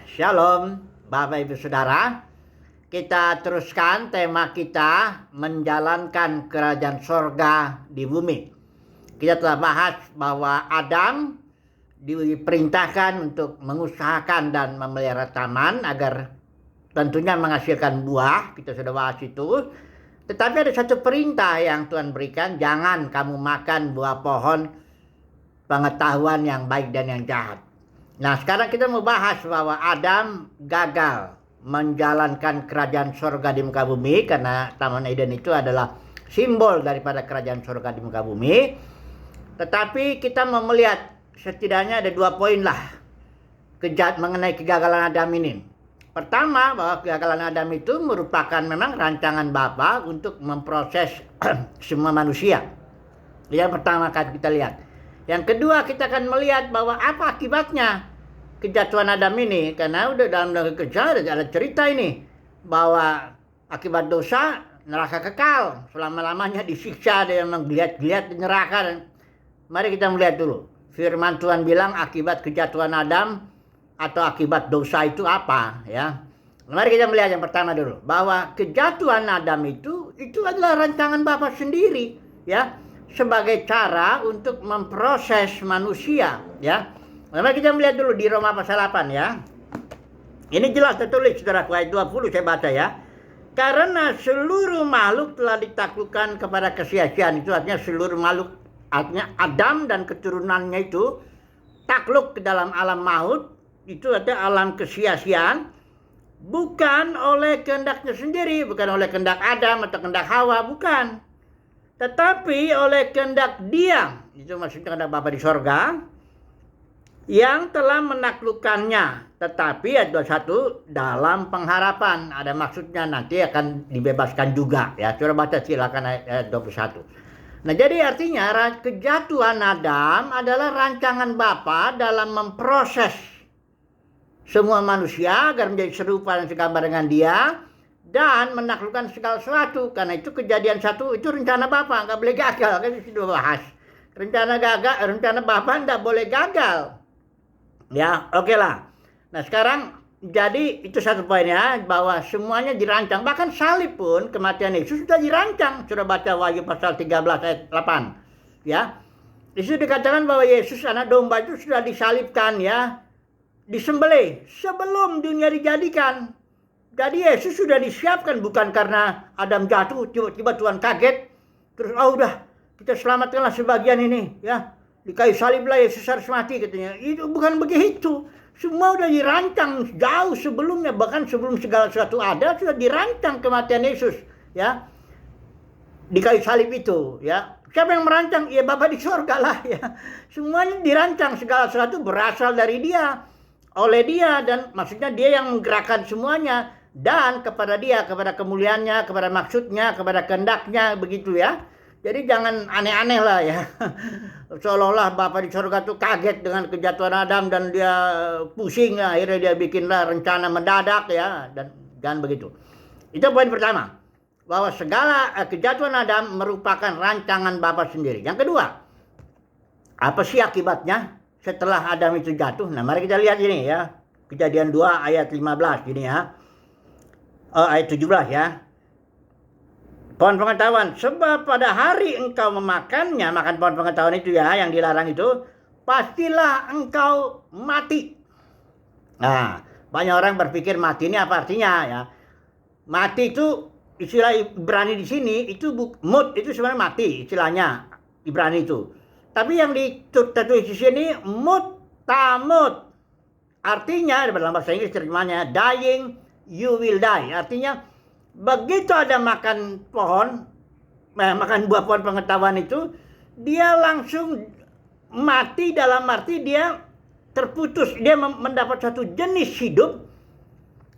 Shalom, Bapak Ibu Saudara. Kita teruskan tema kita menjalankan kerajaan sorga di bumi. Kita telah bahas bahwa Adam diperintahkan untuk mengusahakan dan memelihara taman agar tentunya menghasilkan buah. Kita sudah bahas itu. Tetapi ada satu perintah yang Tuhan berikan, jangan kamu makan buah pohon pengetahuan yang baik dan yang jahat. Nah, sekarang kita mau bahas bahwa Adam gagal menjalankan kerajaan sorga di muka bumi karena Taman Eden itu adalah simbol daripada kerajaan sorga di muka bumi. Tetapi kita mau melihat setidaknya ada 2 poin lah mengenai kegagalan Adam ini. Pertama, bahwa kegagalan Adam itu merupakan memang rancangan Bapa untuk memproses semua manusia. Yang pertama akan kita lihat. Yang kedua, kita akan melihat bahwa apa akibatnya kejatuhan Adam ini. Karena udah dalam kerja ada cerita ini bahwa akibat dosa neraka kekal, selama-lamanya disiksa, ada yang menggeliat-geliat di neraka. Mari kita melihat dulu. Firman Tuhan bilang akibat kejatuhan Adam atau akibat dosa itu apa, ya. Mari kita melihat yang pertama dulu, bahwa kejatuhan Adam itu adalah rancangan Bapa sendiri, ya, sebagai cara untuk memproses manusia, ya. Mari kita melihat dulu di Roma pasal 8, ya. Ini jelas tertulis, saudaraku, ayat 20 saya baca, ya. Karena seluruh makhluk telah ditaklukkan kepada kesia-siaan. Itu artinya seluruh makhluk, artinya Adam dan keturunannya itu takluk ke dalam alam maut. Itu ada alam kesia-siaan, bukan oleh kehendaknya sendiri, bukan oleh kehendak Adam atau kehendak Hawa, bukan. Tetapi oleh kehendak Dia, itu maksudnya kehendak Bapa di sorga, yang telah menaklukkannya. Tetapi ayat 21 dalam pengharapan, ada maksudnya nanti akan dibebaskan juga, ya. Coba baca silakan ayat 21. Nah, jadi artinya kejatuhan Adam adalah rancangan Bapa dalam memproses semua manusia agar menjadi serupa dan segambar dengan Dia dan menaklukkan segala sesuatu. Karena itu kejadian 1 itu rencana Bapa, nggak boleh gagal. Kan sudah bahas. Rencana Bapa nggak boleh gagal. Ya, oke lah. Nah, sekarang jadi itu satu poinnya, bahwa semuanya dirancang. Bahkan salib pun, kematian Yesus sudah dirancang. Sudah baca Wahyu pasal 13 ayat 8. Ya. Itu dikatakan bahwa Yesus anak domba itu sudah disalibkan, ya. Disembelih sebelum dunia dijadikan. Jadi Yesus sudah disiapkan, bukan karena Adam jatuh tiba-tiba Tuhan kaget terus udah kita selamatkanlah sebagian ini, ya, di kayu salib lah Yesus harus mati katanya. Itu bukan begitu. Semua sudah dirancang jauh sebelumnya, bahkan sebelum segala sesuatu ada sudah dirancang kematian Yesus, ya, di kayu salib itu, ya. Siapa yang merancang? Ya Bapa di sorga lah, ya. Semuanya dirancang, segala sesuatu berasal dari Dia, oleh Dia, dan maksudnya Dia yang menggerakkan semuanya, dan kepada Dia, kepada kemuliaannya, kepada maksudnya, kepada kehendaknya, begitu, ya. Jadi jangan aneh-aneh lah, ya. Seolah-olah Bapa di sorga tuh kaget dengan kejatuhan Adam dan dia pusing, akhirnya dia bikinlah rencana mendadak, ya, dan begitu. Itu poin pertama, bahwa segala kejatuhan Adam merupakan rancangan Bapa sendiri. Yang kedua, apa sih akibatnya setelah Adam itu jatuh? Nah, mari kita lihat ini, ya. Kejadian 2 ayat 15 gini, ya. Ayat 17, ya. Pohon pengetahuan, sebab pada hari engkau memakannya, makan pohon pengetahuan itu, ya, yang dilarang itu, pastilah engkau mati. Nah, banyak orang berpikir mati ini apa artinya, ya. Mati itu istilah Ibrani di sini itu mut, itu sebenarnya mati istilahnya Ibrani itu. Tapi yang ditulis di sini mut tamut. Artinya dalam bahasa Inggris terjemahnya dying you will die. Artinya begitu ada makan buah pohon pengetahuan itu, dia langsung mati, dalam arti dia terputus, dia mendapat satu jenis hidup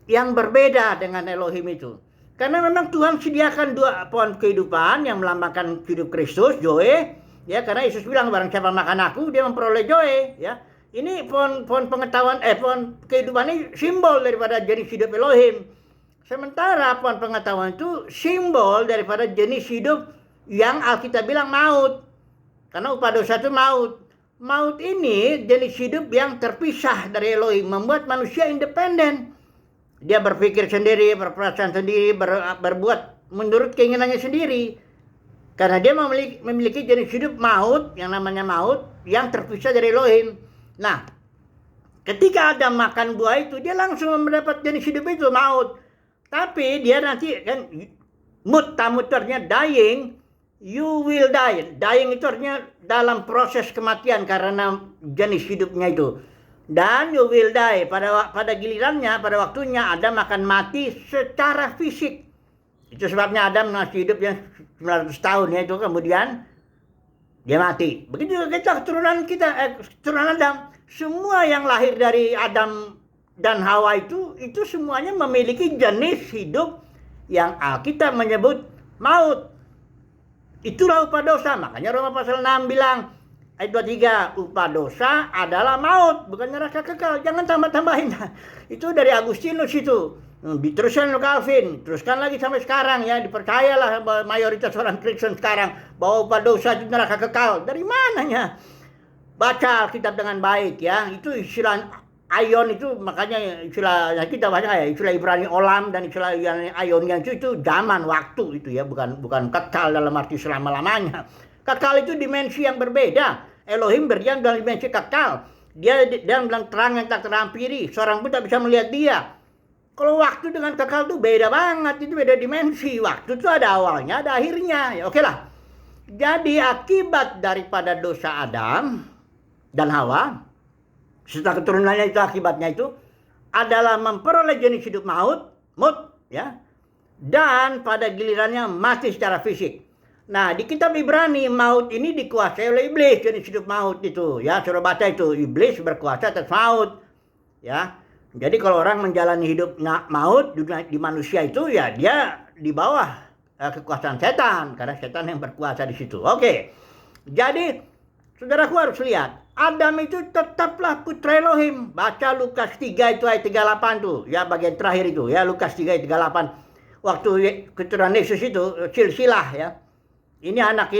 yang berbeda dengan Elohim itu. Karena memang Tuhan sediakan 2 pohon kehidupan yang melambangkan hidup Kristus, Zoe, ya, karena Yesus bilang barang siapa makan aku dia memperoleh Zoe, ya. Ini pohon pengetahuan, pohon kehidupan ini simbol daripada jenis hidup Elohim. Sementara pohon pengetahuan itu simbol daripada jenis hidup yang Alkitab bilang maut. Karena upah dosa itu maut. maut ini jenis hidup yang terpisah dari Elohim, membuat manusia independen. Dia berpikir sendiri, berperasaan sendiri, berbuat menurut keinginannya sendiri. Karena dia memiliki jenis hidup maut, yang namanya maut, yang terpisah dari Elohim. Nah, ketika Adam makan buah itu, dia langsung mendapat jenis hidup itu, maut. Tapi dia nanti kan artinya dying, you will die. Dying itu artinya dalam proses kematian karena jenis hidupnya itu. Dan you will die. Pada gilirannya, pada waktunya Adam akan mati secara fisik. Itu sebabnya Adam masih hidup yang 900 tahun ya, itu kemudian dia mati. Begitu juga keturunan Adam. Semua yang lahir dari Adam dan Hawa itu semuanya memiliki jenis hidup yang Alkitab menyebut maut. Itulah upah dosa. Makanya Roma pasal 6 bilang, ayat 23, upah dosa adalah maut, bukan neraka kekal. Jangan tambah-tambahin. Itu dari Agustinus itu. Diteruskan oleh Calvin, teruskan lagi sampai sekarang ya. Dipercayalah mayoritas orang Kristen sekarang bahwa upah dosa itu neraka kekal. Dari mananya? Baca Alkitab dengan baik ya. Itu istilah aion itu, makanya istilahnya kita baca ya, istilah Ibrani olam dan istilah aion itu zaman waktu itu ya, bukan kekal dalam arti selama-lamanya. Kekal itu dimensi yang berbeda. Elohim berdiam dalam dimensi kekal. Dia bilang terang yang tak terampiri, seorang pun tak bisa melihat dia. Kalau waktu dengan kekal itu beda banget, itu beda dimensi. Waktu itu ada awalnya, ada akhirnya. Ya oke lah. Jadi akibat daripada dosa Adam dan Hawa, serta keturunannya itu akibatnya itu adalah memperoleh jenis hidup maut ya. Dan pada gilirannya mati secara fisik. Nah, di kitab Ibrani maut ini dikuasai oleh iblis, jenis hidup maut itu ya. Suruh baca itu, iblis berkuasa atas maut. Ya. Jadi kalau orang menjalani hidup maut di manusia itu ya dia di bawah kekuasaan setan, karena setan yang berkuasa di situ. Oke. Jadi saudaraku harus lihat, Adam itu tetaplah putra Elohim. Baca Lukas 3 itu ayat 38 tuh, ya bagian terakhir itu ya, Lukas 3 ayat 38. Waktu keturunan Yesus itu silsilah ya. Ini anak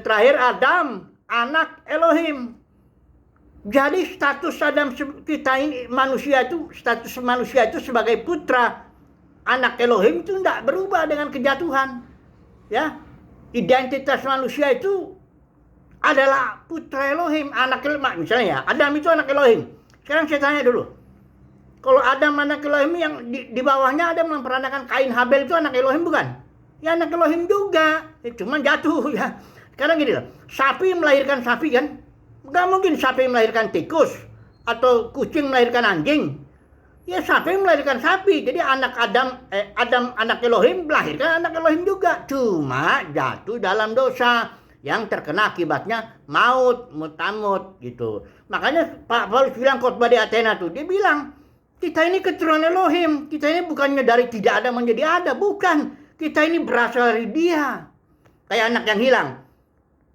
terakhir Adam, anak Elohim. Jadi status Adam kita ini status manusia itu sebagai putra anak Elohim itu tidak berubah dengan kejatuhan. Ya. Identitas manusia itu adalah putra Elohim, anak Elohim. Misalnya ya, Adam itu anak Elohim. Sekarang saya tanya dulu. Kalau Adam anak Elohim, yang di bawahnya Adam memperanakan Kain Habel itu anak Elohim bukan? Ya anak Elohim juga. Cuman jatuh ya. Sekarang gini loh, sapi melahirkan sapi kan? Gak mungkin sapi melahirkan tikus atau kucing melahirkan anjing. Ya sapi melahirkan sapi. Jadi anak Adam anak Elohim melahirkan anak Elohim juga. Cuma jatuh dalam dosa yang terkena akibatnya maut, mutamut gitu. Makanya Pak Paulus bilang khotbah di Athena tuh, dia bilang kita ini keturunan Elohim. Kita ini bukannya dari tidak ada menjadi ada, bukan. Kita ini berasal dari Dia. Kayak anak yang hilang.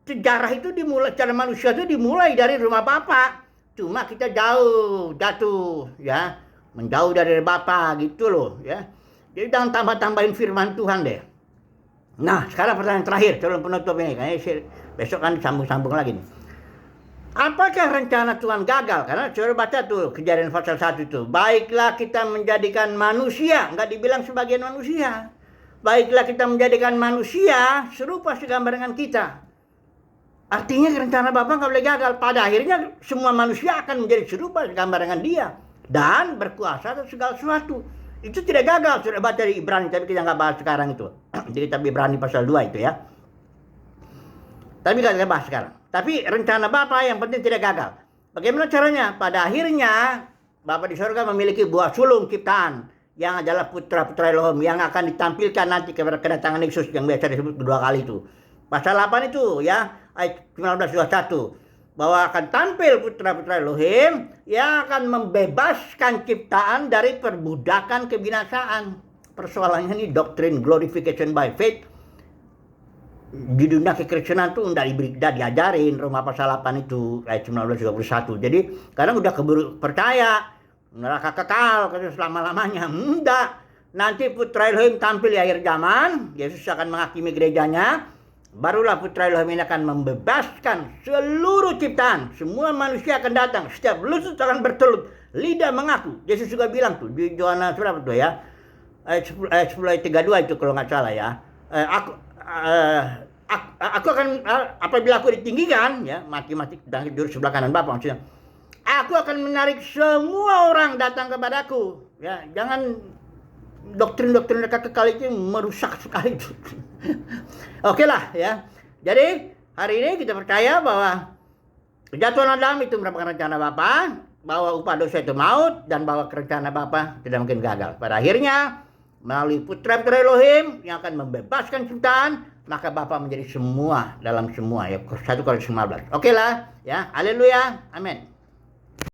Sejarah itu dimulai, secara manusia itu dimulai dari rumah Bapa. Cuma kita jatuh ya, menjauh dari Bapa gitu loh ya. Jadi jangan tambah-tambahin firman Tuhan deh. Nah, sekarang pertanyaan terakhir sebelum penutup ini, kayaknya besok kan sambung-sambung lagi nih. Apakah rencana Tuhan gagal? Karena coba baca tuh Kejadian pasal 1 itu. Baiklah kita menjadikan manusia, enggak dibilang sebagian manusia. Baiklah kita menjadikan manusia serupa segambar dengan kita. Artinya rencana Bapa nggak boleh gagal. Pada akhirnya semua manusia akan menjadi serupa segambar dengan Dia dan berkuasa atas segala sesuatu. Itu tidak gagal. Sudah baca di Ibrani, tapi kita nggak bahas sekarang itu. Di kitab Ibrani pasal 2 itu ya. Tapi nggak kita bahas sekarang. Tapi rencana Bapa yang penting tidak gagal. Bagaimana caranya? Pada akhirnya Bapa di surga memiliki buah sulung ciptaan yang adalah putra-putra Elohim yang akan ditampilkan nanti kepada kedatangan Yesus yang biasa disebut kedua kali itu. Pasal 8 itu ya, ayat 19-21. Bahwa akan tampil putra-putra Elohim yang akan membebaskan ciptaan dari perbudakan kebinasaan. Persoalannya ini doktrin glorification by faith. Di dunia kekristenan tuh tidak diajarin Roma pasal 8 itu ayat 19-21. Jadi kadang udah keburu percaya neraka kekal selama-lamanya. Enggak. Nanti putra Elohim tampil di akhir zaman. Yesus akan menghakimi gerejanya. barulah Putra Elohim ini akan membebaskan seluruh ciptaan. Semua manusia akan datang, setiap lutut akan bertelut, lidah mengaku. Yesus juga bilang tuh di Yohanes berapa tuh ya? Ayat 10 ayat 32 itu kalau nggak salah ya. Aku akan, apabila aku ditinggikan ya, mati-mati dan duduk sebelah kanan Bapa, maksudnya aku akan menarik semua orang datang kepadaku ya. Jangan doktrin-doktrin mereka kekal itu merusak sekali itu. Oke lah ya. Jadi hari ini kita percaya bahwa kejatuhan Adam itu merupakan rencana Bapa, bahwa upah dosa itu maut, dan bahwa rencana Bapa tidak mungkin gagal. Pada akhirnya melalui Putra Elohim yang akan membebaskan ciptaan, maka Bapa menjadi semua dalam semua ya. 1 Korintus 15. Oke lah ya. Haleluya. Amin.